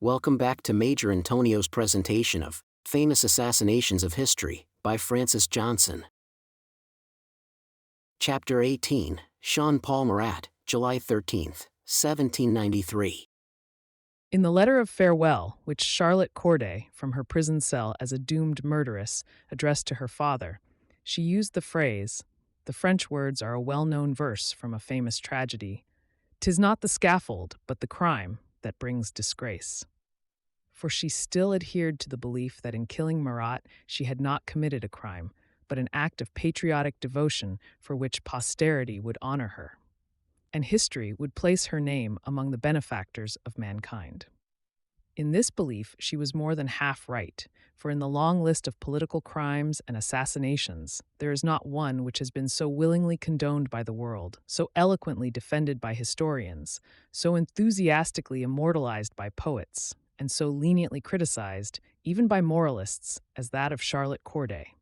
Welcome back to Major Antonio's presentation of Famous Assassinations of History by Francis Johnson. Chapter 18, Jean-Paul Marat, July 13, 1793. In the letter of farewell, which Charlotte Corday, from her prison cell as a doomed murderess, addressed to her father, she used the phrase, the French words are a well-known verse from a famous tragedy, "'Tis not the scaffold, but the crime, that brings disgrace." For she still adhered to the belief that in killing Marat she had not committed a crime, but an act of patriotic devotion for which posterity would honor her, and history would place her name among the benefactors of mankind. In this belief, she was more than half right, for in the long list of political crimes and assassinations, there is not one which has been so willingly condoned by the world, so eloquently defended by historians, so enthusiastically immortalized by poets, and so leniently criticized, even by moralists, as that of Charlotte Corday.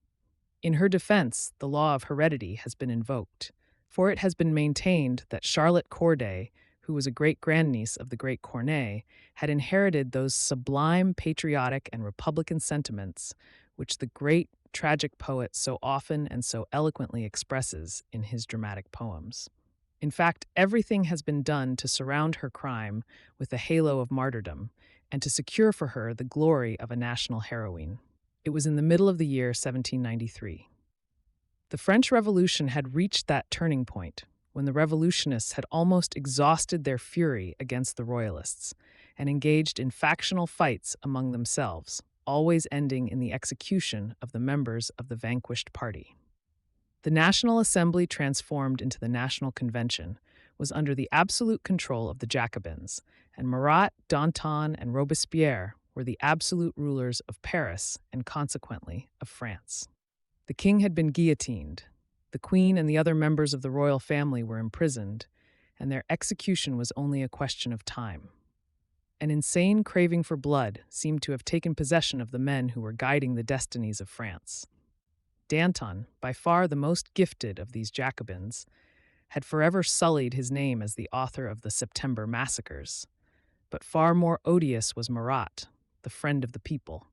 In her defense, the law of heredity has been invoked, for it has been maintained that Charlotte Corday, who was a great-grandniece of the great Corneille, had inherited those sublime patriotic and republican sentiments which the great tragic poet so often and so eloquently expresses in his dramatic poems. In fact, everything has been done to surround her crime with the halo of martyrdom and to secure for her the glory of a national heroine. It was in the middle of the year 1793. The French Revolution had reached that turning point when the revolutionists had almost exhausted their fury against the royalists and engaged in factional fights among themselves, always ending in the execution of the members of the vanquished party. The National Assembly, transformed into the National Convention, was under the absolute control of the Jacobins, and Marat, Danton, and Robespierre were the absolute rulers of Paris and consequently of France. The king had been guillotined, the queen and the other members of the royal family were imprisoned, and their execution was only a question of time. An insane craving for blood seemed to have taken possession of the men who were guiding the destinies of France. Danton, by far the most gifted of these Jacobins, had forever sullied his name as the author of the September massacres. But far more odious was Marat, the friend of the people,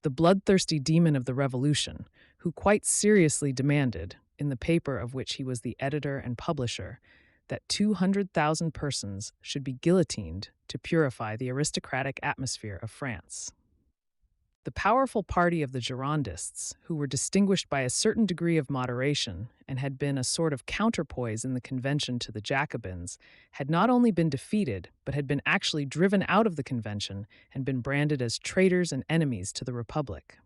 the bloodthirsty demon of the Revolution, who quite seriously demanded, in the paper of which he was the editor and publisher, that 200,000 persons should be guillotined to purify the aristocratic atmosphere of France. The powerful party of the Girondists, who were distinguished by a certain degree of moderation and had been a sort of counterpoise in the convention to the Jacobins, had not only been defeated, but had been actually driven out of the convention and been branded as traitors and enemies to the Republic.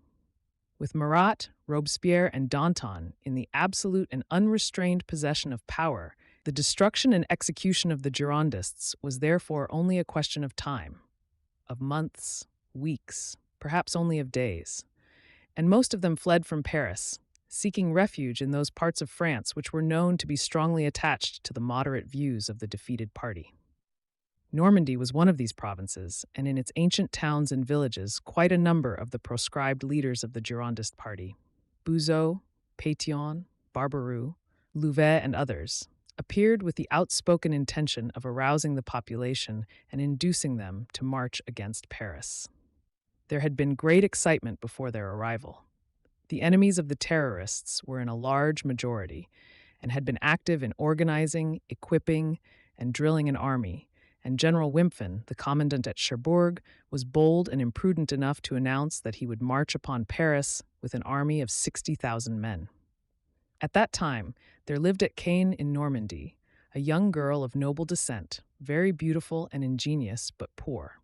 With Marat, Robespierre, and Danton in the absolute and unrestrained possession of power, the destruction and execution of the Girondists was therefore only a question of time, of months, weeks, perhaps only of days, and most of them fled from Paris, seeking refuge in those parts of France which were known to be strongly attached to the moderate views of the defeated party. Normandy was one of these provinces, and in its ancient towns and villages quite a number of the proscribed leaders of the Girondist party, Buzot, Pétion, Barbaroux, Louvet, and others, appeared with the outspoken intention of arousing the population and inducing them to march against Paris. There had been great excitement before their arrival. The enemies of the terrorists were in a large majority and had been active in organizing, equipping, and drilling an army, and General Wimpfen, the commandant at Cherbourg, was bold and imprudent enough to announce that he would march upon Paris with an army of 60,000 men. At that time, there lived at Caen in Normandy a young girl of noble descent, very beautiful and ingenious, but poor.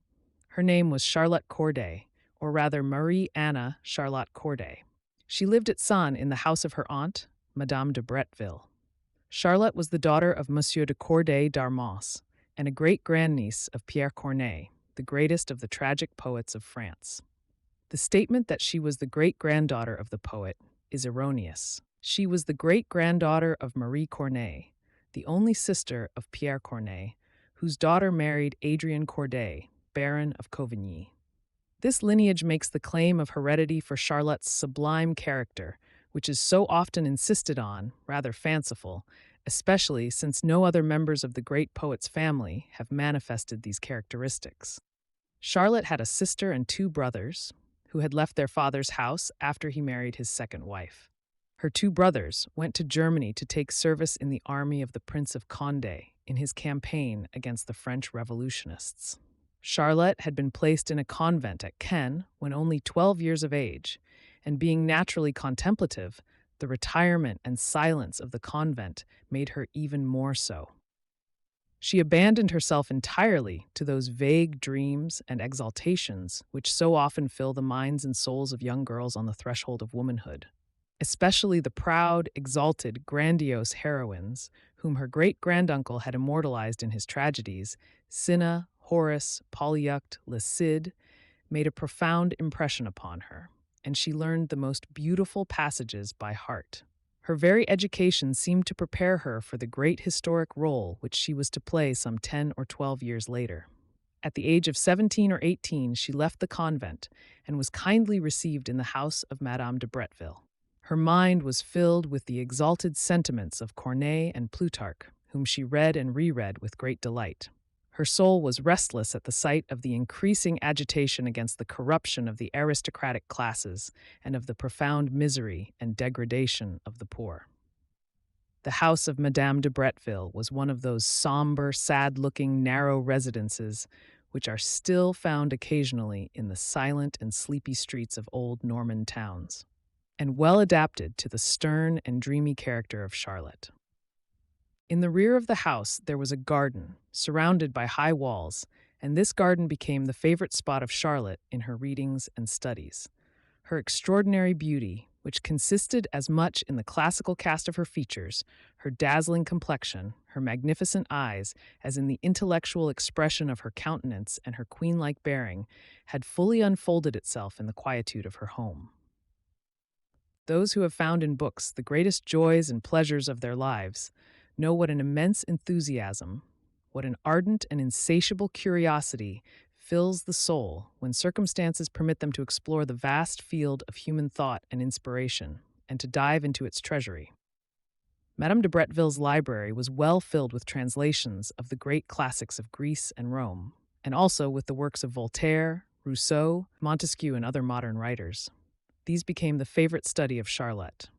Her name was Charlotte Corday, or rather Marie Anna Charlotte Corday. She lived at Sens in the house of her aunt, Madame de Bretteville. Charlotte was the daughter of Monsieur de Corday d'Armance, and a great-grandniece of Pierre Corneille, the greatest of the tragic poets of France. The statement that she was the great-granddaughter of the poet is erroneous. She was the great-granddaughter of Marie Corneille, the only sister of Pierre Corneille, whose daughter married Adrien Corday, Baron of Couvigny. This lineage makes the claim of heredity for Charlotte's sublime character, which is so often insisted on, rather fanciful, especially since no other members of the great poet's family have manifested these characteristics. Charlotte had a sister and two brothers who had left their father's house after he married his second wife. Her two brothers went to Germany to take service in the army of the Prince of Condé in his campaign against the French revolutionists. Charlotte had been placed in a convent at Caen when only 12 years of age, and being naturally contemplative, the retirement and silence of the convent made her even more so. She abandoned herself entirely to those vague dreams and exaltations which so often fill the minds and souls of young girls on the threshold of womanhood, especially the proud, exalted, grandiose heroines whom her great-granduncle had immortalized in his tragedies. Cinna, Horace, Polyeucte, Le Cid made a profound impression upon her, and she learned the most beautiful passages by heart. Her very education seemed to prepare her for the great historic role which she was to play some 10 or 12 years later. At the age of 17 or 18, she left the convent and was kindly received in the house of Madame de Bretteville. Her mind was filled with the exalted sentiments of Corneille and Plutarch, whom she read and reread with great delight. Her soul was restless at the sight of the increasing agitation against the corruption of the aristocratic classes and of the profound misery and degradation of the poor. The house of Madame de Bretteville was one of those somber, sad-looking, narrow residences which are still found occasionally in the silent and sleepy streets of old Norman towns, and well adapted to the stern and dreamy character of Charlotte. In the rear of the house there was a garden, surrounded by high walls, and this garden became the favorite spot of Charlotte in her readings and studies. Her extraordinary beauty, which consisted as much in the classical cast of her features, her dazzling complexion, her magnificent eyes, as in the intellectual expression of her countenance and her queen-like bearing, had fully unfolded itself in the quietude of her home. Those who have found in books the greatest joys and pleasures of their lives know what an immense enthusiasm, what an ardent and insatiable curiosity fills the soul when circumstances permit them to explore the vast field of human thought and inspiration, and to dive into its treasury. Madame de Bretteville's library was well filled with translations of the great classics of Greece and Rome, and also with the works of Voltaire, Rousseau, Montesquieu, and other modern writers. These became the favorite study of Charlotte.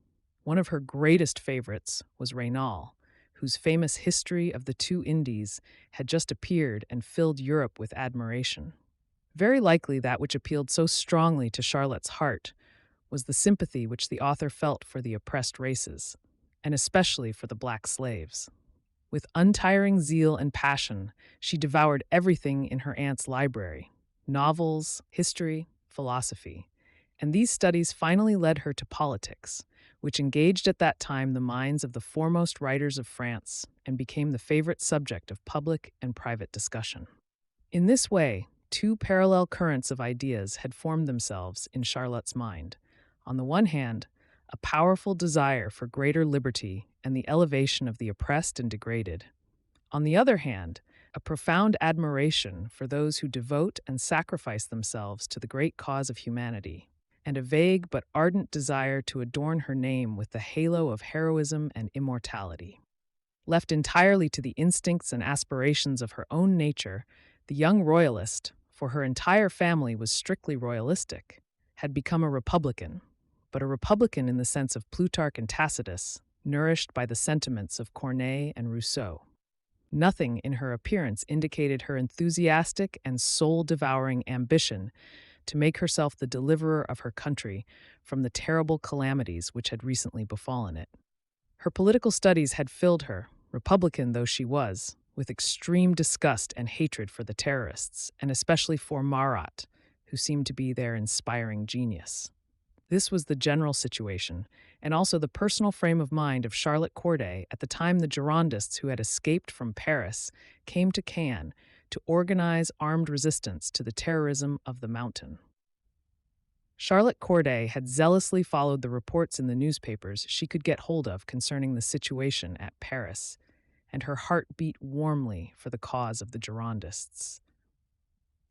One of her greatest favorites was Raynal, whose famous History of the Two Indies had just appeared and filled Europe with admiration. Very likely that which appealed so strongly to Charlotte's heart was the sympathy which the author felt for the oppressed races, and especially for the black slaves. With untiring zeal and passion, she devoured everything in her aunt's library: novels, history, philosophy, and these studies finally led her to politics, which engaged at that time the minds of the foremost writers of France and became the favorite subject of public and private discussion. In this way, two parallel currents of ideas had formed themselves in Charlotte's mind. On the one hand, a powerful desire for greater liberty and the elevation of the oppressed and degraded. On the other hand, a profound admiration for those who devote and sacrifice themselves to the great cause of humanity, and a vague but ardent desire to adorn her name with the halo of heroism and immortality. Left entirely to the instincts and aspirations of her own nature, the young royalist, for her entire family was strictly royalistic, had become a republican, but a republican in the sense of Plutarch and Tacitus, nourished by the sentiments of Corneille and Rousseau. Nothing in her appearance indicated her enthusiastic and soul-devouring ambition to make herself the deliverer of her country from the terrible calamities which had recently befallen it. Her political studies had filled her, Republican though she was, with extreme disgust and hatred for the terrorists, and especially for Marat, who seemed to be their inspiring genius. This was the general situation, and also the personal frame of mind of Charlotte Corday at the time the Girondists who had escaped from Paris came to Caen to organize armed resistance to the terrorism of the Mountain. Charlotte Corday had zealously followed the reports in the newspapers she could get hold of concerning the situation at Paris, and her heart beat warmly for the cause of the Girondists.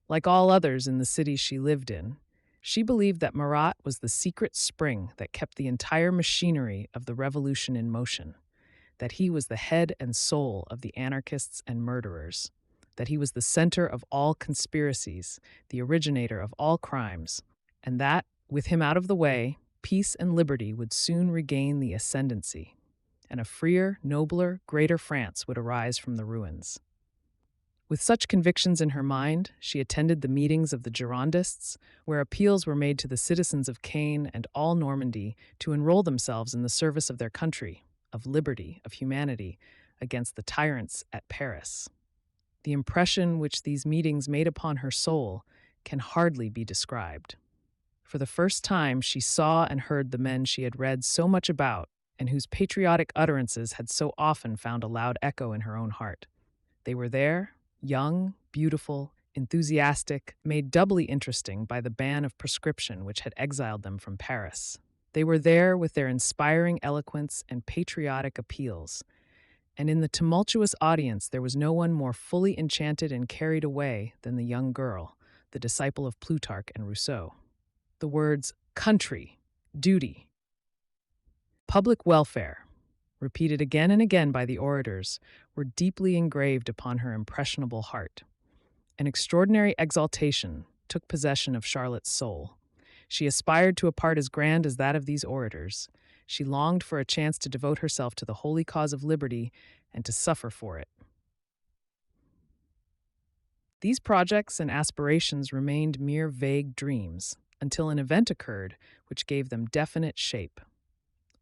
Like all others in the city she lived in, she believed that Marat was the secret spring that kept the entire machinery of the revolution in motion, that he was the head and soul of the anarchists and murderers, that he was the center of all conspiracies, the originator of all crimes, and that, with him out of the way, peace and liberty would soon regain the ascendancy, and a freer, nobler, greater France would arise from the ruins. With such convictions in her mind, she attended the meetings of the Girondists, where appeals were made to the citizens of Caen and all Normandy to enroll themselves in the service of their country, of liberty, of humanity, against the tyrants at Paris. The impression which these meetings made upon her soul can hardly be described. For the first time, she saw and heard the men she had read so much about and whose patriotic utterances had so often found a loud echo in her own heart. They were there, young, beautiful, enthusiastic, made doubly interesting by the ban of proscription which had exiled them from Paris. They were there with their inspiring eloquence and patriotic appeals, and in the tumultuous audience there was no one more fully enchanted and carried away than the young girl, the disciple of Plutarch and Rousseau. The words country, duty, public welfare, repeated again and again by the orators, were deeply engraved upon her impressionable heart. An extraordinary exaltation took possession of Charlotte's soul. She aspired to a part as grand as that of these orators. She longed for a chance to devote herself to the holy cause of liberty and to suffer for it. These projects and aspirations remained mere vague dreams until an event occurred which gave them definite shape.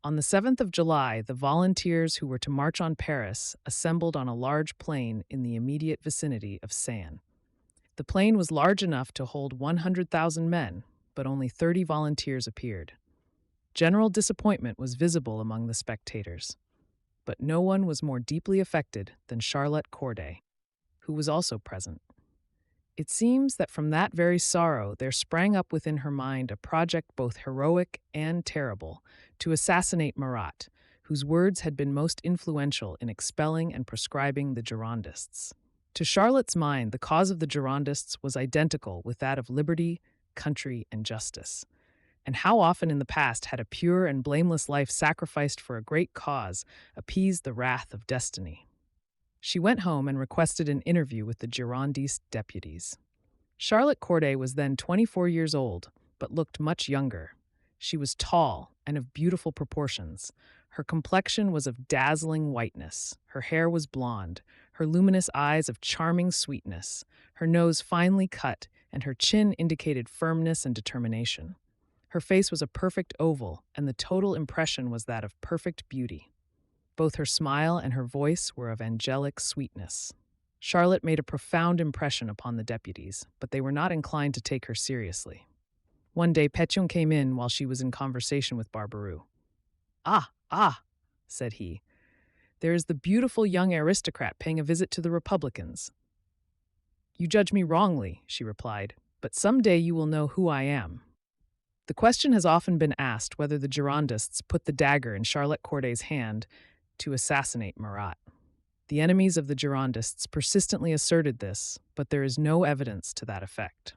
On the 7th of July, the volunteers who were to march on Paris assembled on a large plain in the immediate vicinity of Caen. The plain was large enough to hold 100,000 men, but only 30 volunteers appeared. General disappointment was visible among the spectators, but no one was more deeply affected than Charlotte Corday, who was also present. It seems that from that very sorrow there sprang up within her mind a project both heroic and terrible, to assassinate Marat, whose words had been most influential in expelling and proscribing the Girondists. To Charlotte's mind, the cause of the Girondists was identical with that of liberty, country, and justice. And how often in the past had a pure and blameless life sacrificed for a great cause appeased the wrath of destiny? She went home and requested an interview with the Girondist deputies. Charlotte Corday was then 24 years old, but looked much younger. She was tall and of beautiful proportions. Her complexion was of dazzling whiteness. Her hair was blonde, her luminous eyes of charming sweetness, her nose finely cut, and her chin indicated firmness and determination. Her face was a perfect oval, and the total impression was that of perfect beauty. Both her smile and her voice were of angelic sweetness. Charlotte made a profound impression upon the deputies, but they were not inclined to take her seriously. One day Pétion came in while she was in conversation with Barbaroux. Ah, said he, there is the beautiful young aristocrat paying a visit to the Republicans. You judge me wrongly, she replied, but some day you will know who I am. The question has often been asked whether the Girondists put the dagger in Charlotte Corday's hand to assassinate Marat. The enemies of the Girondists persistently asserted this, but there is no evidence to that effect.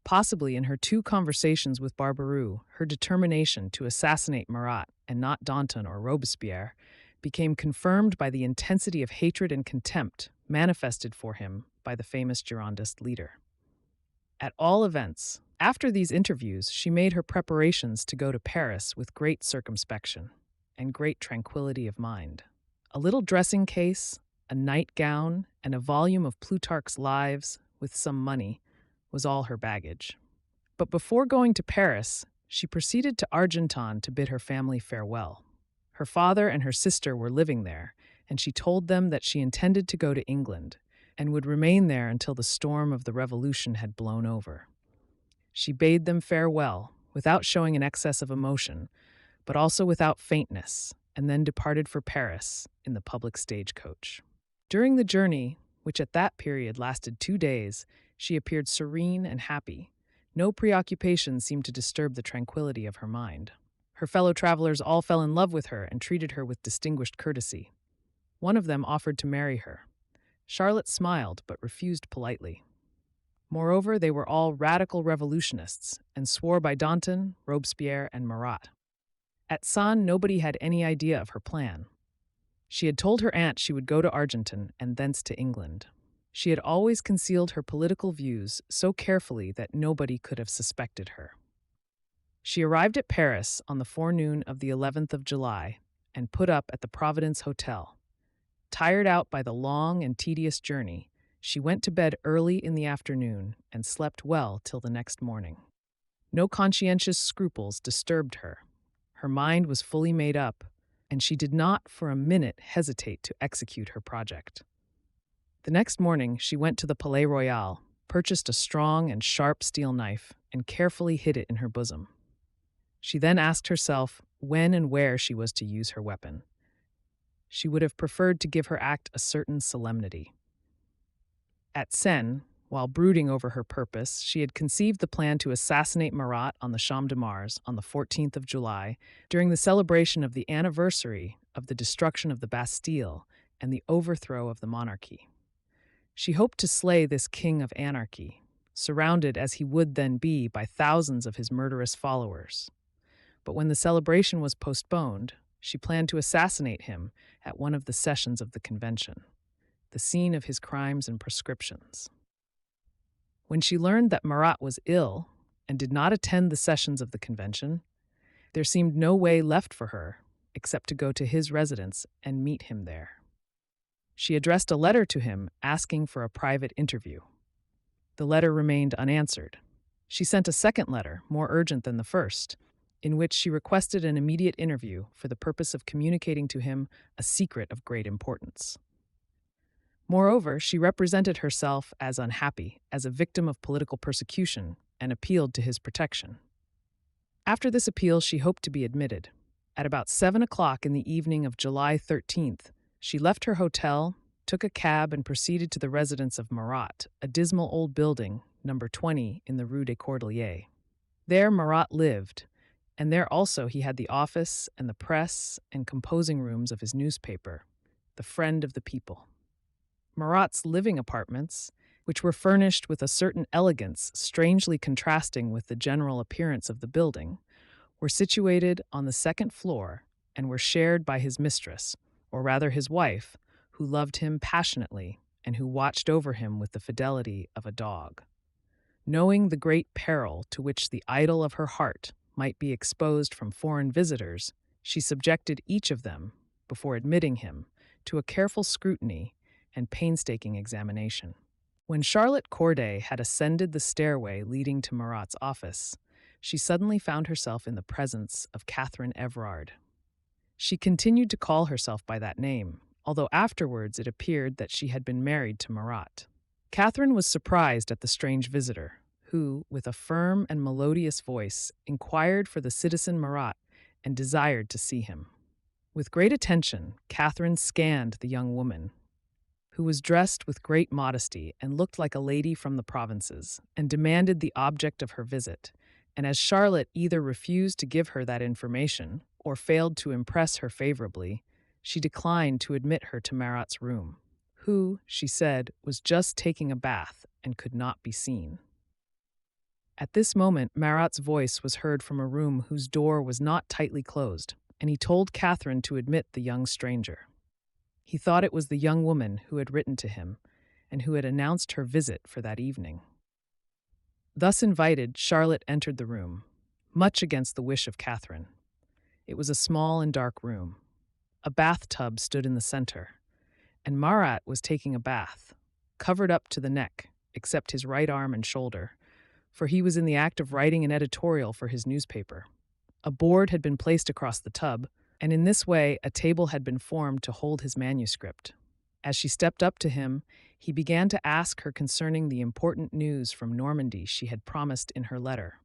Possibly in her 2 conversations with Barbaroux, her determination to assassinate Marat and not Danton or Robespierre became confirmed by the intensity of hatred and contempt manifested for him by the famous Girondist leader. At all events, after these interviews, she made her preparations to go to Paris with great circumspection and great tranquility of mind. A little dressing case, a nightgown, and a volume of Plutarch's Lives, with some money, was all her baggage. But before going to Paris, she proceeded to Argenton to bid her family farewell. Her father and her sister were living there, and she told them that she intended to go to England and would remain there until the storm of the Revolution had blown over. She bade them farewell, without showing an excess of emotion, but also without faintness, and then departed for Paris in the public stagecoach. During the journey, which at that period lasted 2 days, she appeared serene and happy. No preoccupation seemed to disturb the tranquility of her mind. Her fellow travelers all fell in love with her and treated her with distinguished courtesy. One of them offered to marry her. Charlotte smiled but refused politely. Moreover, they were all radical revolutionists and swore by Danton, Robespierre, and Marat. At Sens, nobody had any idea of her plan. She had told her aunt she would go to Argenton and thence to England. She had always concealed her political views so carefully that nobody could have suspected her. She arrived at Paris on the forenoon of the 11th of July and put up at the Providence Hotel. Tired out by the long and tedious journey, she went to bed early in the afternoon and slept well till the next morning. No conscientious scruples disturbed her. Her mind was fully made up, and she did not for a minute hesitate to execute her project. The next morning, she went to the Palais Royal, purchased a strong and sharp steel knife, and carefully hid it in her bosom. She then asked herself when and where she was to use her weapon. She would have preferred to give her act a certain solemnity. At Sens, while brooding over her purpose, she had conceived the plan to assassinate Marat on the Champ de Mars on the 14th of July, during the celebration of the anniversary of the destruction of the Bastille and the overthrow of the monarchy. She hoped to slay this king of anarchy, surrounded as he would then be by thousands of his murderous followers. But when the celebration was postponed, she planned to assassinate him at one of the sessions of the convention, the scene of his crimes and proscriptions. When she learned that Marat was ill and did not attend the sessions of the convention, there seemed no way left for her except to go to his residence and meet him there. She addressed a letter to him asking for a private interview. The letter remained unanswered. She sent a second letter, more urgent than the first, in which she requested an immediate interview for the purpose of communicating to him a secret of great importance. Moreover, she represented herself as unhappy, as a victim of political persecution, and appealed to his protection. After this appeal, she hoped to be admitted. At about 7 o'clock in the evening of July 13th, she left her hotel, took a cab, and proceeded to the residence of Marat, a dismal old building, number 20, in the Rue des Cordeliers. There Marat lived, and there also he had the office and the press and composing rooms of his newspaper, The Friend of the People. Marat's living apartments, which were furnished with a certain elegance strangely contrasting with the general appearance of the building, were situated on the second floor and were shared by his mistress, or rather his wife, who loved him passionately and who watched over him with the fidelity of a dog. Knowing the great peril to which the idol of her heart might be exposed from foreign visitors, she subjected each of them, before admitting him, to a careful scrutiny and painstaking examination. When Charlotte Corday had ascended the stairway leading to Marat's office, she suddenly found herself in the presence of Catherine Everard. She continued to call herself by that name, although afterwards it appeared that she had been married to Marat. Catherine was surprised at the strange visitor, who, with a firm and melodious voice, inquired for the citizen Marat and desired to see him. With great attention, Catherine scanned the young woman, who was dressed with great modesty and looked like a lady from the provinces, and demanded the object of her visit, and as Charlotte either refused to give her that information or failed to impress her favorably, she declined to admit her to Marat's room, who, she said, was just taking a bath and could not be seen. At this moment, Marat's voice was heard from a room whose door was not tightly closed, and he told Catherine to admit the young stranger. He thought it was the young woman who had written to him and who had announced her visit for that evening. Thus invited, Charlotte entered the room, much against the wish of Catherine. It was a small and dark room. A bathtub stood in the center, and Marat was taking a bath, covered up to the neck, except his right arm and shoulder, for he was in the act of writing an editorial for his newspaper. A board had been placed across the tub, and in this way a table had been formed to hold his manuscript. As she stepped up to him, he began to ask her concerning the important news from Normandy she had promised in her letter.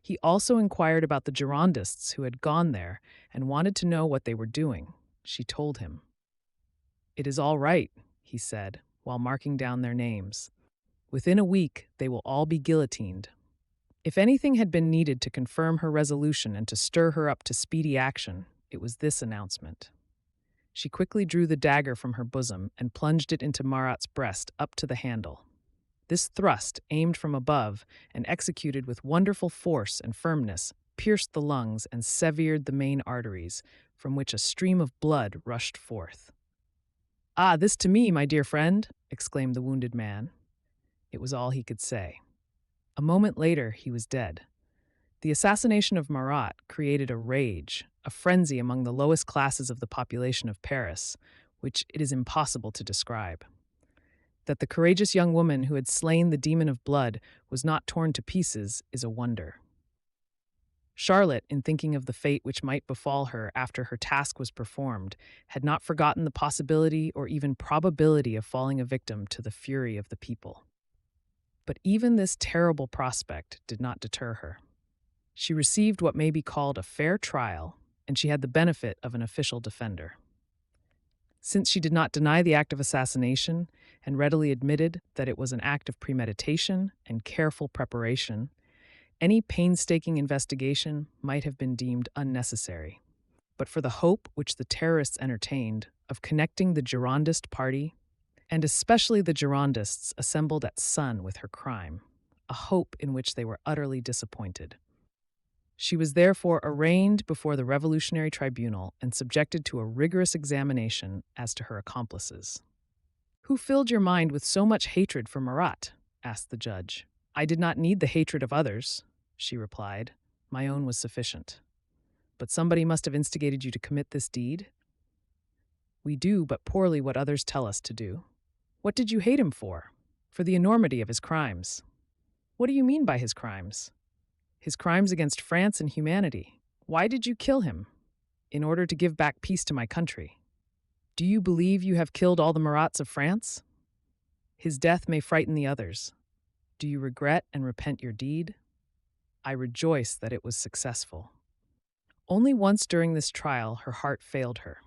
He also inquired about the Girondists who had gone there and wanted to know what they were doing. She told him. "It is all right," he said, while marking down their names. "Within a week, they will all be guillotined." If anything had been needed to confirm her resolution and to stir her up to speedy action, it was this announcement. She quickly drew the dagger from her bosom and plunged it into Marat's breast up to the handle. This thrust, aimed from above and executed with wonderful force and firmness, pierced the lungs and severed the main arteries, from which a stream of blood rushed forth. "Ah, this to me, my dear friend!" exclaimed the wounded man. It was all he could say. A moment later, he was dead. The assassination of Marat created a rage, a frenzy among the lowest classes of the population of Paris, which it is impossible to describe. That the courageous young woman who had slain the demon of blood was not torn to pieces is a wonder. Charlotte, in thinking of the fate which might befall her after her task was performed, had not forgotten the possibility or even probability of falling a victim to the fury of the people. But even this terrible prospect did not deter her. She received what may be called a fair trial, and she had the benefit of an official defender. Since she did not deny the act of assassination and readily admitted that it was an act of premeditation and careful preparation, any painstaking investigation might have been deemed unnecessary. But for the hope which the terrorists entertained of connecting the Girondist party, and especially the Girondists assembled at Sun with her crime, a hope in which they were utterly disappointed. She was therefore arraigned before the Revolutionary Tribunal and subjected to a rigorous examination as to her accomplices. "Who filled your mind with so much hatred for Marat?" asked the judge. "I did not need the hatred of others," she replied. "My own was sufficient." "But somebody must have instigated you to commit this deed?" "We do but poorly what others tell us to do." "What did you hate him for?" "For the enormity of his crimes." "What do you mean by his crimes?" "His crimes against France and humanity." "Why did you kill him?" "In order to give back peace to my country." "Do you believe you have killed all the Marats of France?" "His death may frighten the others." "Do you regret and repent your deed?" "I rejoice that it was successful." Only once during this trial her heart failed her.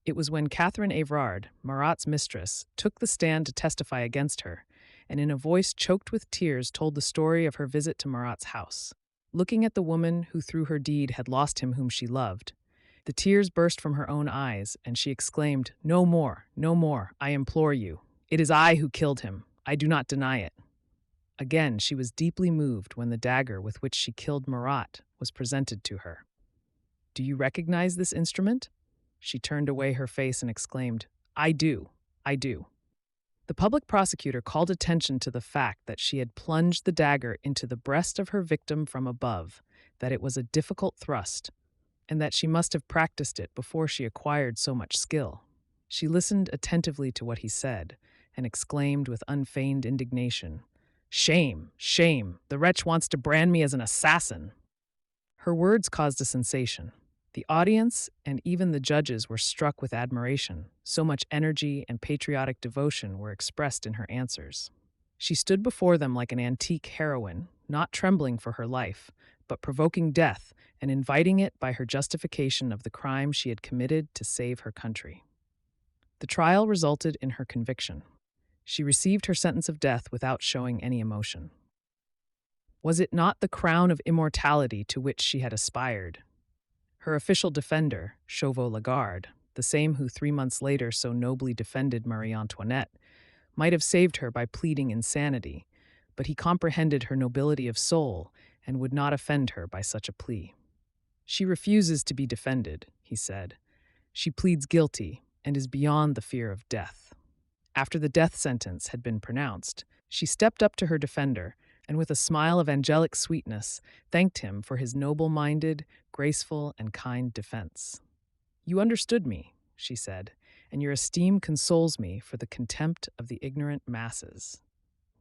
It was when Catherine Evrard, Marat's mistress, took the stand to testify against her, and in a voice choked with tears told the story of her visit to Marat's house. Looking at the woman who through her deed had lost him whom she loved, the tears burst from her own eyes, and she exclaimed, "No more, no more, I implore you. It is I who killed him. I do not deny it." Again, she was deeply moved when the dagger with which she killed Marat was presented to her. "Do you recognize this instrument?" She turned away her face and exclaimed, "I do, I do." The public prosecutor called attention to the fact that she had plunged the dagger into the breast of her victim from above, that it was a difficult thrust, and that she must have practiced it before she acquired so much skill. She listened attentively to what he said, and exclaimed with unfeigned indignation, "Shame, shame! The wretch wants to brand me as an assassin." Her words caused a sensation. The audience and even the judges were struck with admiration. So much energy and patriotic devotion were expressed in her answers. She stood before them like an antique heroine, not trembling for her life, but provoking death and inviting it by her justification of the crime she had committed to save her country. The trial resulted in her conviction. She received her sentence of death without showing any emotion. Was it not the crown of immortality to which she had aspired? Her official defender, Chauveau-Lagarde, the same who 3 months later so nobly defended Marie Antoinette, might have saved her by pleading insanity, but he comprehended her nobility of soul and would not offend her by such a plea. "She refuses to be defended," he said. "She pleads guilty and is beyond the fear of death." After the death sentence had been pronounced, she stepped up to her defender and with a smile of angelic sweetness thanked him for his noble-minded, graceful, and kind defense. "You understood me," she said, "and your esteem consoles me for the contempt of the ignorant masses."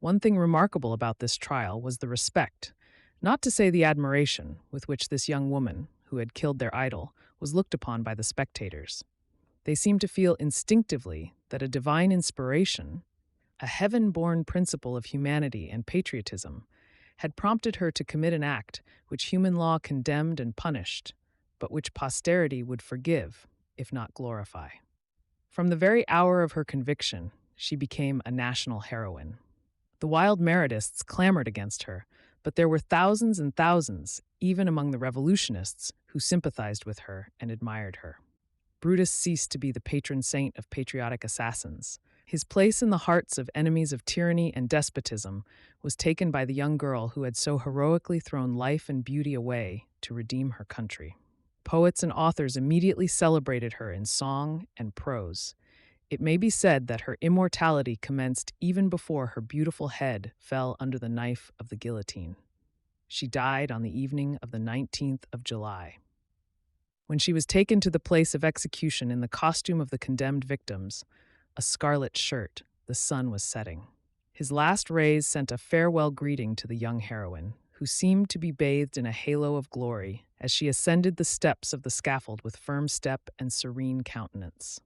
One thing remarkable about this trial was the respect, not to say the admiration, with which this young woman, who had killed their idol, was looked upon by the spectators. They seemed to feel instinctively that a divine inspiration, a heaven-born principle of humanity and patriotism, had prompted her to commit an act which human law condemned and punished, but which posterity would forgive, if not glorify. From the very hour of her conviction, she became a national heroine. The wild Maratists clamored against her, but there were thousands and thousands, even among the revolutionists, who sympathized with her and admired her. Brutus ceased to be the patron saint of patriotic assassins. His place in the hearts of enemies of tyranny and despotism was taken by the young girl who had so heroically thrown life and beauty away to redeem her country. Poets and authors immediately celebrated her in song and prose. It may be said that her immortality commenced even before her beautiful head fell under the knife of the guillotine. She died on the evening of the 19th of July. When she was taken to the place of execution in the costume of the condemned victims, a scarlet shirt, the sun was setting. His last rays sent a farewell greeting to the young heroine, who seemed to be bathed in a halo of glory as she ascended the steps of the scaffold with firm step and serene countenance.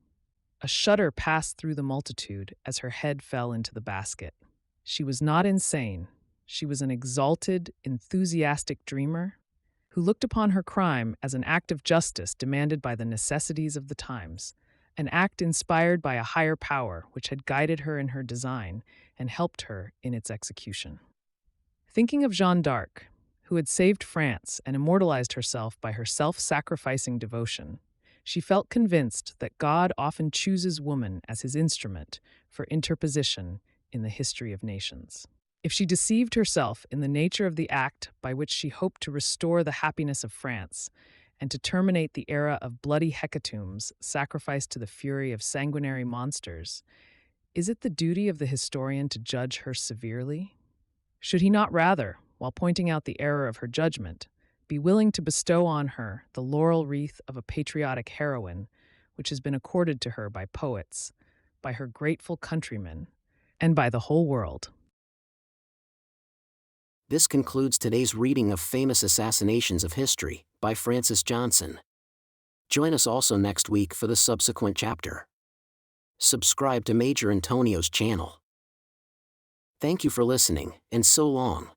A shudder passed through the multitude as her head fell into the basket. She was not insane. She was an exalted, enthusiastic dreamer who looked upon her crime as an act of justice demanded by the necessities of the times, an act inspired by a higher power which had guided her in her design and helped her in its execution. Thinking of Jeanne d'Arc, who had saved France and immortalized herself by her self-sacrificing devotion, she felt convinced that God often chooses woman as his instrument for interposition in the history of nations. If she deceived herself in the nature of the act by which she hoped to restore the happiness of France and to terminate the era of bloody hecatombs sacrificed to the fury of sanguinary monsters, is it the duty of the historian to judge her severely? Should he not rather, while pointing out the error of her judgment, be willing to bestow on her the laurel wreath of a patriotic heroine, which has been accorded to her by poets, by her grateful countrymen, and by the whole world? This concludes today's reading of Famous Assassinations of History by Francis Johnson. Join us also next week for the subsequent chapter. Subscribe to Major Antonio's channel. Thank you for listening, and so long.